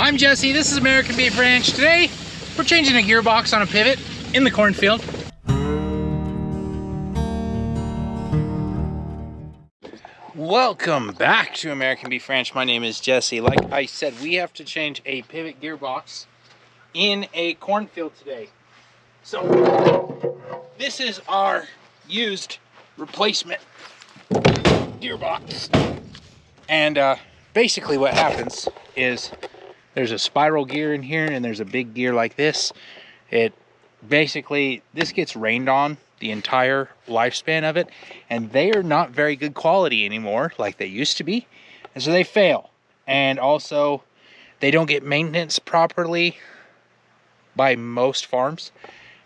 I'm Jesse, this is American Beef Ranch. Today, we're changing a gearbox on a pivot in the cornfield. Welcome back to American Beef Ranch. My name is Jesse. Like I said, we have to change a pivot gearbox in a cornfield today. So, this is our used replacement gearbox. And basically what happens is there's a spiral gear in here and there's a big gear like this. This gets rained on the entire lifespan of it, and they are not very good quality anymore like they used to be, and so they fail. And also they don't get maintenance properly by most farms,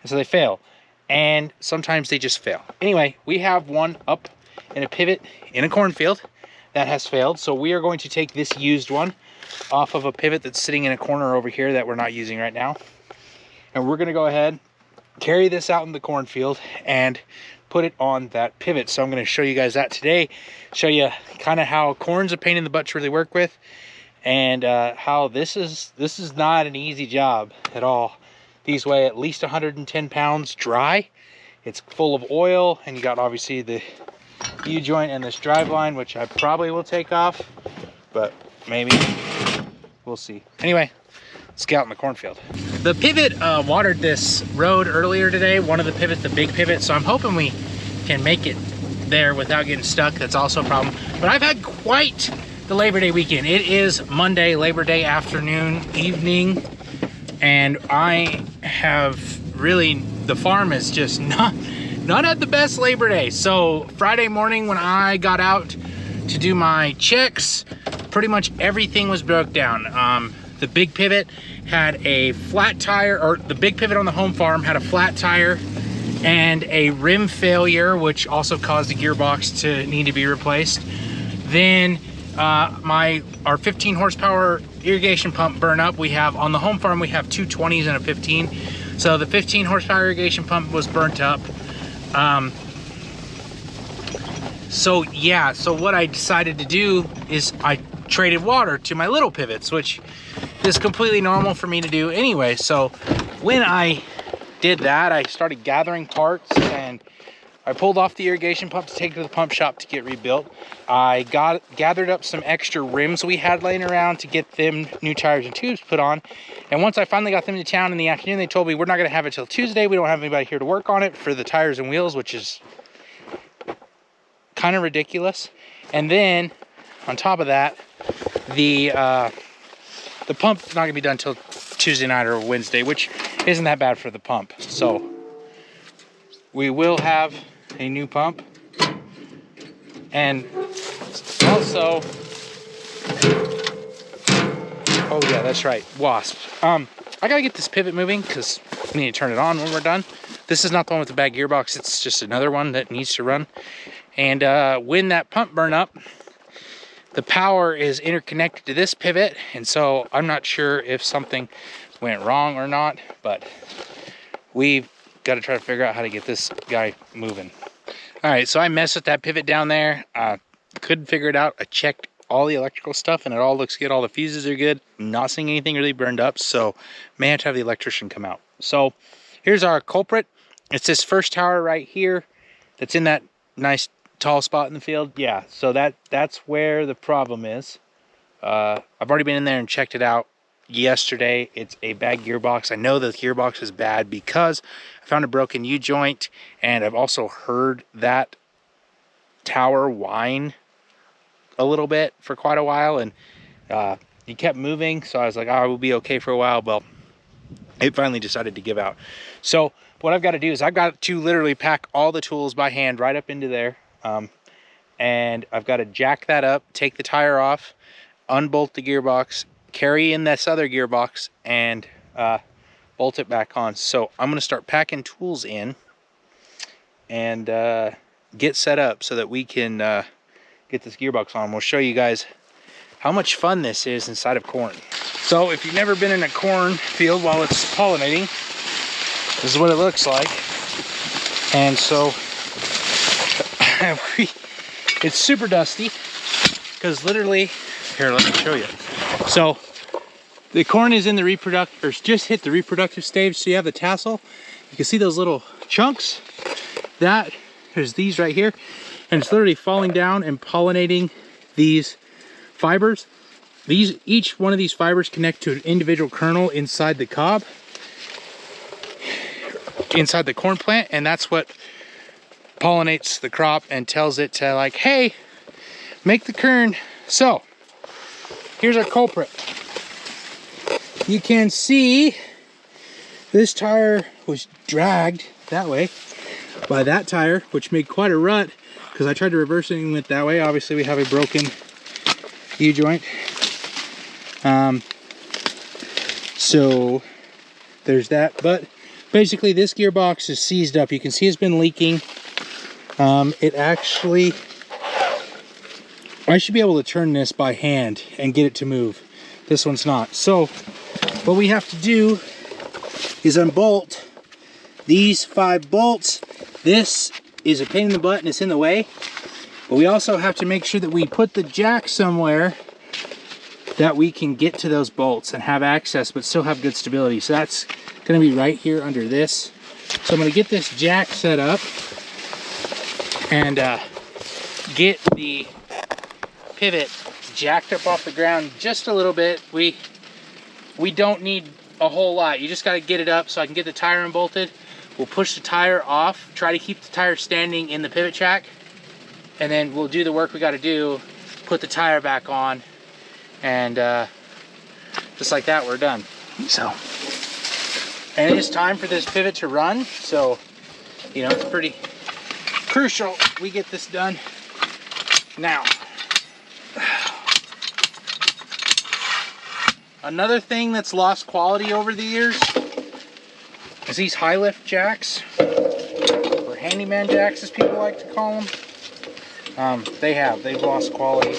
and so they fail, and sometimes they just fail. Anyway, we have one up in a pivot in a cornfield that has failed, so we are going to take this used one off of a pivot that's sitting in a corner over here that we're not using right now, and we're going to go ahead, carry this out in the cornfield and put it on that pivot. So I'm going to show you guys that today, show you kind of how corn's a pain in the butt to really work with, and how this is not an easy job at all. These weigh at least 110 pounds dry. It's full of oil, and you got obviously the U-joint and this drive line, which I probably will take off, but maybe we'll see. Anyway, let's get out in the cornfield. The pivot watered this road earlier today, one of the pivots, the big pivot, so I'm hoping we can make it there without getting stuck. That's also a problem. But I've had quite the Labor Day weekend. It is Monday, Labor Day afternoon, evening, and I have really, the farm is just not had the best Labor Day. So Friday morning when I got out to do my checks, pretty much everything was broke down. The big pivot had a flat tire, or the big pivot on the home farm had a flat tire and a rim failure, which also caused the gearbox to need to be replaced. Then our 15 horsepower irrigation pump burned up. We have, on the home farm, we have two 20s and a 15. So the 15 horsepower irrigation pump was burnt up. So what I decided to do is I traded water to my little pivots, which is completely normal for me to do anyway. So when I did that, I started gathering parts, and I pulled off the irrigation pump to take to the pump shop to get rebuilt. I gathered up some extra rims we had laying around to get them new tires and tubes put on. And once I finally got them to town in the afternoon, they told me we're not going to have it till Tuesday. We don't have anybody here to work on it for the tires and wheels, which is kind of ridiculous. And then on top of that, the pump's not gonna be done till Tuesday night or Wednesday, which isn't that bad for the pump. So we will have a new pump, and also, oh yeah, that's right, wasp. I gotta get this pivot moving because we need to turn it on when we're done. This is not the one with the bad gearbox, it's just another one that needs to run. And when that pump burned up, the power is interconnected to this pivot, and so I'm not sure if something went wrong or not, but we've got to try to figure out how to get this guy moving. All right, so I messed with that pivot down there. Couldn't figure it out. I checked all the electrical stuff, and it all looks good. All the fuses are good. I'm not seeing anything really burned up, so may have to have the electrician come out. So here's our culprit. It's this first tower right here that's in that nice tall spot in the field. Yeah, so that's where the problem is. I've already been in there and checked it out yesterday. It's a bad gearbox. I know the gearbox is bad because I found a broken U-joint, and I've also heard that tower whine a little bit for quite a while, and he kept moving, so I was like, oh, we'll be okay for a while. Well, it finally decided to give out. So what I've got to do is I've got to literally pack all the tools by hand right up into there. And I've got to jack that up, take the tire off, unbolt the gearbox, carry in this other gearbox, and bolt it back on. So I'm going to start packing tools in and get set up so that we can get this gearbox on. We'll show you guys how much fun this is inside of corn. So if you've never been in a corn field while it's pollinating, this is what it looks like. And so it's super dusty because literally, here, let me show you. So The corn is in the reproductive, or just hit the reproductive stage. So you have the tassel. You can see those little chunks. There's these right here. And it's literally falling down and pollinating these fibers. Each one of these fibers connect to an individual kernel inside the cob, inside the corn plant, and that's what pollinates the crop and tells it to, like, hey, make the kern. So here's our culprit. You can see this tire was dragged that way by that tire, which made quite a rut because I tried to reverse it and went that way. Obviously we have a broken U-joint. So there's that, but basically this gearbox is seized up. You can see it's been leaking. It actually, I should be able to turn this by hand and get it to move. This one's not. So what we have to do is unbolt these 5 bolts. This is a pain in the butt and it's in the way, but we also have to make sure that we put the jack somewhere that we can get to those bolts and have access but still have good stability. So that's going to be right here under this. So I'm going to get this jack set up and get the pivot jacked up off the ground just a little bit. We don't need a whole lot. You just got to get it up so I can get the tire unbolted. We'll push the tire off, try to keep the tire standing in the pivot jack, and then we'll do the work we got to do, put the tire back on, and just like that, we're done. So, and it is time for this pivot to run, so you know it's pretty crucial we get this done now. Another thing that's lost quality over the years is these high lift jacks, or handyman jacks as people like to call them. They've lost quality.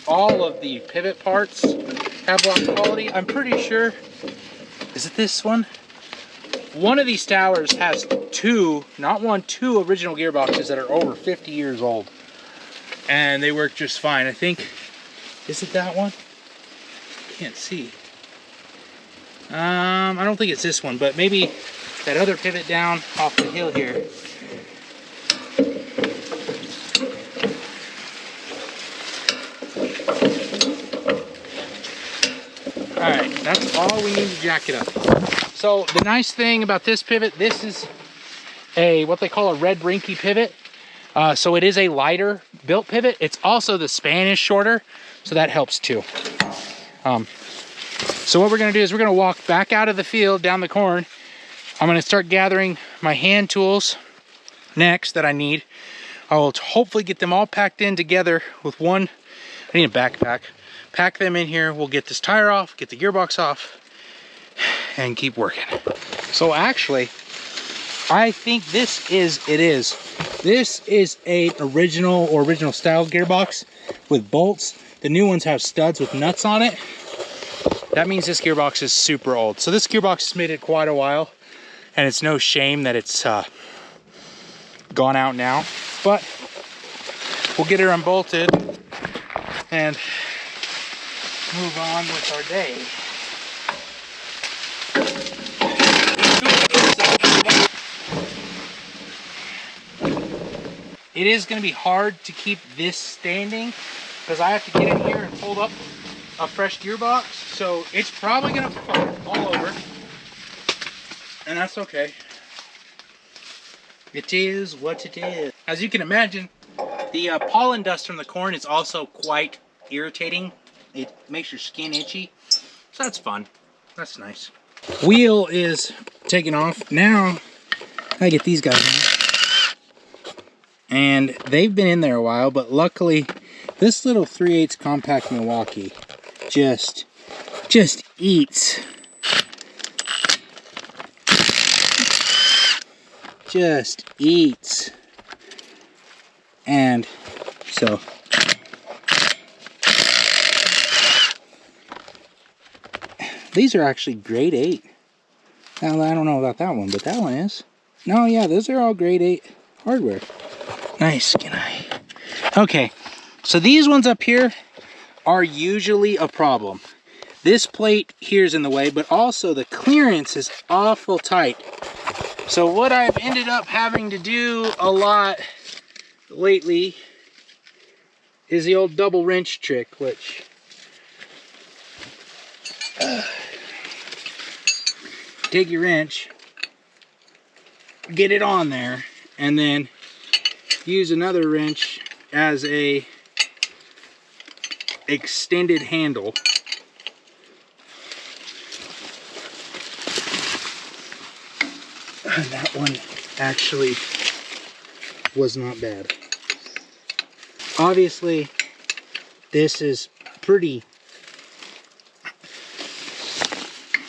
All of the pivot parts have lost quality. I'm pretty sure, is it this one? One of these towers has two original gearboxes that are over 50 years old. And they work just fine. I think, is it that one? Can't see. I don't think it's this one, but maybe that other pivot down off the hill here. Alright, that's all we need to jack it up. So the nice thing about this pivot, this is what they call a red rinky pivot. So it is a lighter built pivot. It's also the span is shorter, so that helps too. So what we're gonna do is we're gonna walk back out of the field down the corn. I'm gonna start gathering my hand tools next that I need. I will hopefully get them all packed in together with one. I need a backpack. Pack them in here. We'll get this tire off, get the gearbox off, and keep working. So actually, I think this is a original style gearbox with bolts. The new ones have studs with nuts on it. That means this gearbox is super old. So this gearbox has made it quite a while, and it's no shame that it's gone out now. But we'll get her unbolted and move on with our day. It is going to be hard to keep this standing because I have to get in here and hold up a fresh gearbox, so it's probably going to fall all over, and that's okay. It is what it is. As you can imagine, the pollen dust from the corn is also quite irritating. It makes your skin itchy, so that's fun. That's nice. Wheel is taken off. Now I get these guys in. And they've been in there a while, but luckily this little 3/8 compact Milwaukee just eats. Just eats. And so these are actually grade 8. Now, I don't know about that one, but that one is. No, yeah, those are all grade 8 hardware. Nice, can I? Okay, so these ones up here, are usually a problem. This plate here is in the way, but also the clearance is awful tight. So what I've ended up having to do a lot lately is the old double wrench trick, which take your wrench, get it on there, and then use another wrench as a extended handle. And that one actually was not bad. Obviously, this is pretty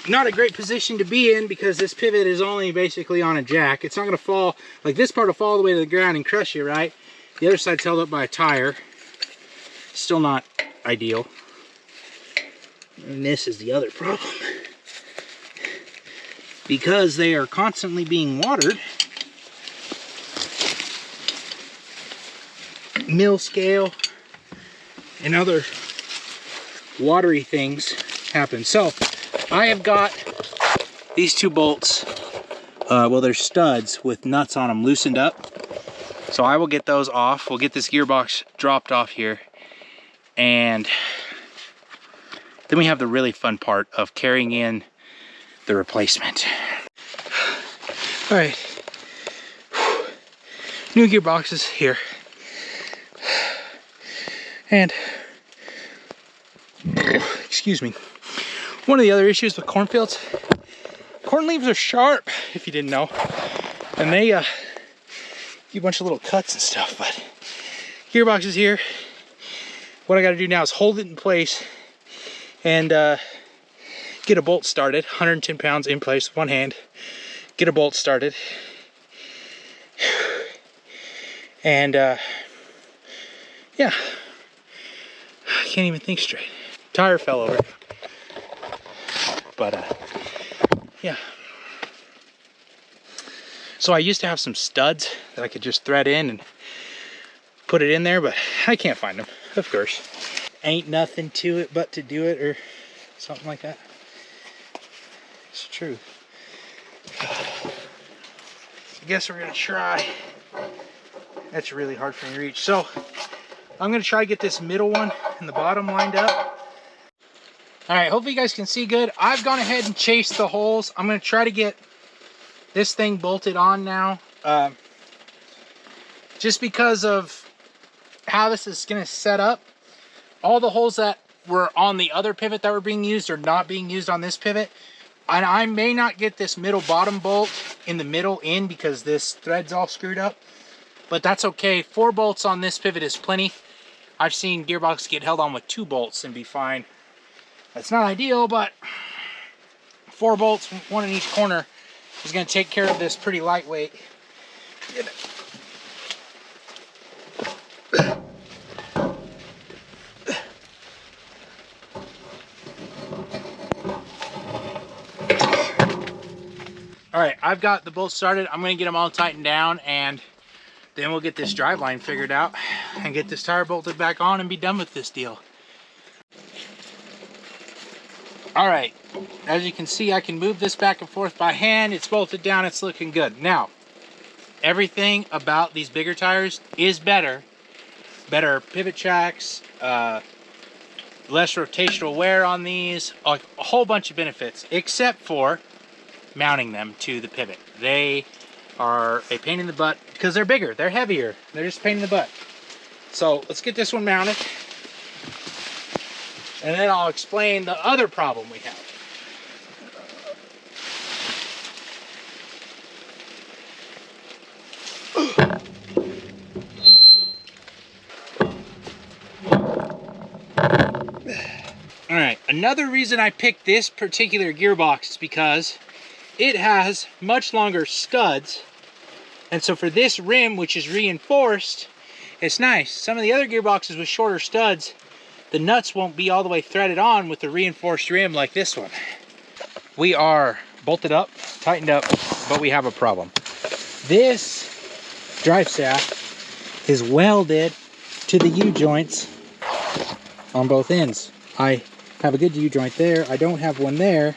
not a great position to be in because this pivot is only basically on a jack. It's not going to fall, like this part will fall all the way to the ground and crush you, right? The other side's held up by a tire. Still not ideal. And this is the other problem. Because they are constantly being watered, mill scale and other watery things happen. So I have got these two bolts, well, they're studs with nuts on them, loosened up. So I will get those off. We'll get this gearbox dropped off here, and then we have the really fun part of carrying in the replacement. All right, new gearbox is here, and excuse me, one of the other issues with cornfields, corn leaves are sharp, if you didn't know, and they give you a bunch of little cuts and stuff. But gearbox is here. What I got to do now is hold it in place and get a bolt started. 110 pounds in place, one hand. Get a bolt started. And yeah, I can't even think straight. Tire fell over. But yeah. So I used to have some studs that I could just thread in and put it in there, but I can't find them, of course. Ain't nothing to it but to do it, or something like that. It's true. I guess we're gonna try. That's really hard for me to reach. So I'm gonna try to get this middle one and the bottom lined up. All right, hopefully you guys can see good. I've gone ahead and chased the holes. I'm gonna try to get this thing bolted on now. Just because of how this is gonna set up. All the holes that were on the other pivot that were being used are not being used on this pivot. And I may not get this middle bottom bolt in the middle in because this thread's all screwed up. But that's okay. 4 bolts on this pivot is plenty. I've seen gearbox get held on with 2 bolts and be fine. That's not ideal, but 4 bolts, 1 in each corner, is going to take care of this pretty lightweight. All right, I've got the bolts started. I'm going to get them all tightened down, and then we'll get this drive line figured out and get this tire bolted back on and be done with this deal. All right, as you can see, I can move this back and forth by hand. It's bolted down, it's looking good. Now, everything about these bigger tires is better. Better pivot tracks, less rotational wear on these, a whole bunch of benefits, except for mounting them to the pivot. They are a pain in the butt because they're bigger, they're heavier, they're just a pain in the butt. So let's get this one mounted, and then I'll explain the other problem we have. All right, another reason I picked this particular gearbox is because it has much longer studs, and so for this rim, which is reinforced, it's nice. Some of the other gearboxes with shorter studs, the nuts won't be all the way threaded on with the reinforced rim like this one. We are bolted up, tightened up, but we have a problem. This drive shaft is welded to the U-joints on both ends. I have a good U-joint there. I don't have one there.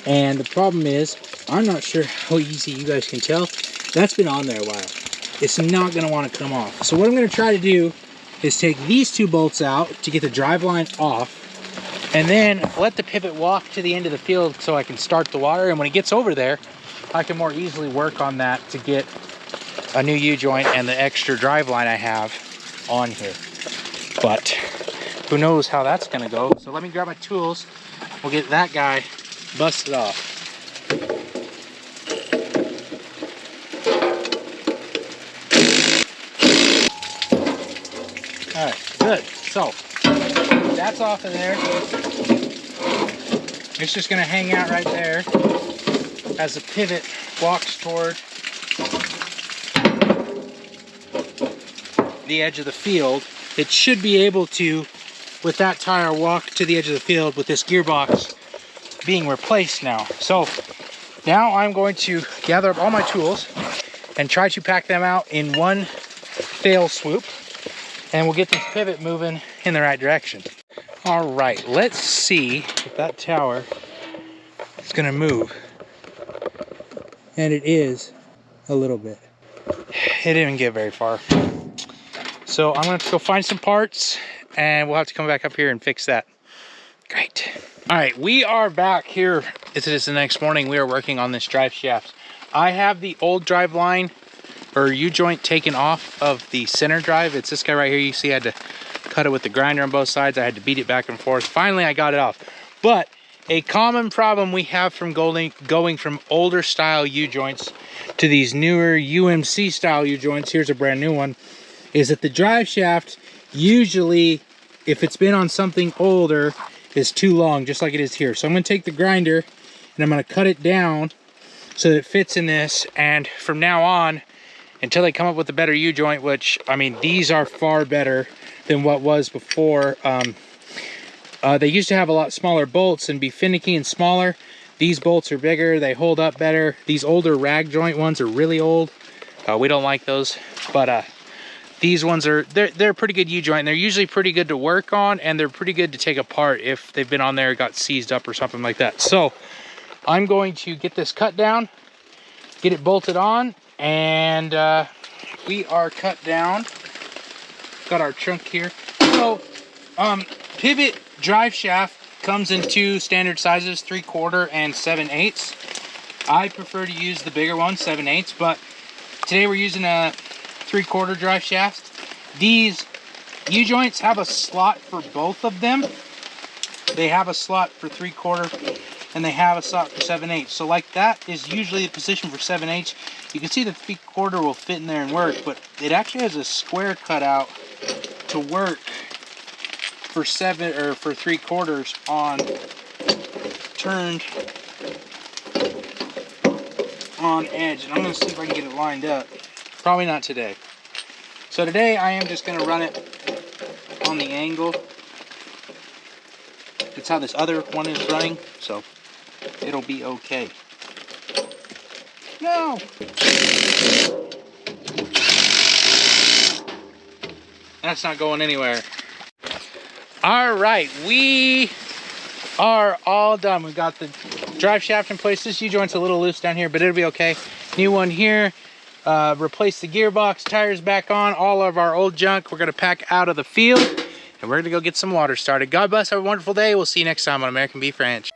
And the problem is, I'm not sure how easy you guys can tell. That's been on there a while. It's not gonna wanna come off. So what I'm gonna try to do is take these 2 bolts out to get the drive line off, and then let the pivot walk to the end of the field so I can start the water. And when it gets over there, I can more easily work on that to get a new U-joint and the extra drive line I have on here. But who knows how that's gonna go. So let me grab my tools. We'll get that guy busted off. All right, good. So that's off of there. It's just gonna hang out right there as the pivot walks toward the edge of the field. It should be able to, with that tire, walk to the edge of the field with this gearbox being replaced now. So now I'm going to gather up all my tools and try to pack them out in one fail swoop, and we'll get this pivot moving in the right direction. All right, let's see if that tower is gonna move. And it is a little bit. It didn't get very far. So I'm gonna have to go find some parts, and we'll have to come back up here and fix that. Great. All right, we are back here. It is the next morning. We are working on this drive shaft. I have the old drive line or U-joint taken off of the center drive. It's this guy right here. You see I had to cut it with the grinder on both sides. I had to beat it back and forth. Finally, I got it off. But a common problem we have from going from older style U-joints to these newer UMC style U-joints, here's a brand new one, is that the drive shaft usually, if it's been on something older, is too long, just like it is here. So I'm gonna take the grinder and I'm gonna cut it down so that it fits in this, and from now on, until they come up with a better U-joint, which, I mean, these are far better than what was before. They used to have a lot smaller bolts and be finicky and smaller. These bolts are bigger, they hold up better. These older rag joint ones are really old. We don't like those, but these ones are, they're pretty good U-joint. They're usually pretty good to work on, and they're pretty good to take apart if they've been on there, got seized up or something like that. So I'm going to get this cut down, get it bolted on, and we are cut down. Got our chunk here. So pivot drive shaft comes in 2 standard sizes, 3/4 and 7/8. I prefer to use the bigger one, 7/8, but today we're using a 3/4 drive shaft. These U-joints have a slot for both of them. They have a slot for 3/4 and they have a slot for 7/8. So like that is usually the position for 7/8. You can see the 3/4 will fit in there and work, but it actually has a square cut out to work for 3/4 on turned on edge. And I'm gonna see if I can get it lined up. Probably not today. So today I am just gonna run it on the angle. It's how this other one is running, so it'll be okay. No! That's not going anywhere. All right, we are all done. We've got the drive shaft in place. This U-joint's a little loose down here, but it'll be okay. New one here. Replace the gearbox, tires back on, all of our old junk we're gonna pack out of the field, and we're gonna go get some water started. God bless, have a wonderful day. We'll see you next time on American Beef Ranch.